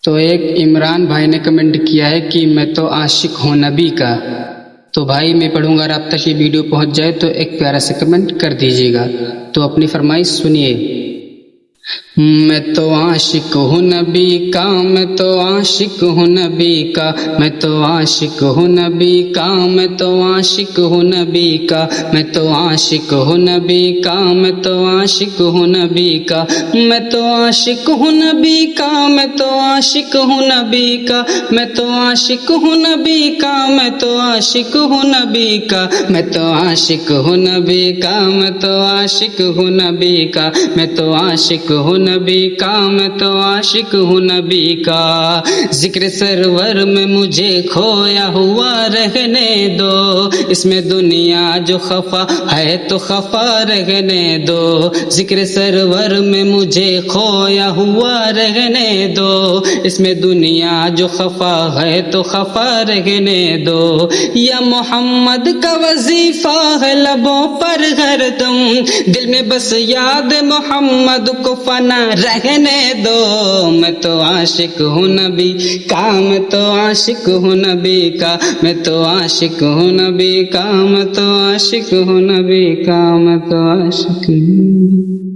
تو ایک عمران بھائی نے کمنٹ کیا ہے کہ میں تو عاشق ہوں نبی کا. تو بھائی میں پڑھوں گا، آپ تک یہ ویڈیو پہنچ جائے تو ایک پیارا سا کمنٹ کر دیجیے گا. تو اپنی فرمائش سنیے. میں تو عاشق ہوں نبی کا، میں تو عاشق ہوں نبی کا، میں تو عاشق ہوں نبی کا، میں تو عاشق ہوں نبی کا، میں تو عاشق ہوں نبی کا، میں تو عاشق ہوں نبی کا، میں تو عاشق ہوں نبی کا، میں تو عاشق ہوں نبی کا، میں تو عاشق ہوں نبی کا، میں تو عاشق ہوں نبی کا، میں تو عاشق ہوں نبی کا، میں تو عاشق ہوں نبی کا، میں تو عاشق ہوں نبی کا، میں تو عاشق ہوں نبی کا. ذکر سرور میں مجھے کھویا ہوا رہنے دو، اس میں دنیا جو خفا ہے تو خفا رہنے دو. ذکر سرور میں مجھے کھویا ہوا رہنے دو، اس میں دنیا جو خفا ہے تو خفا رہنے دو. یا محمد کا وظیفہ ہے لبوں پر ہر دم، دل میں بس یاد محمد کو فنا رہنے دو. میں تو عاشق ہوں نبی کا، میں تو عاشق ہوں نبی کا، میں تو عاشق ہوں نبی کا، میں تو عاشق ہوں نبی کا، میں تو عاشق ہوں.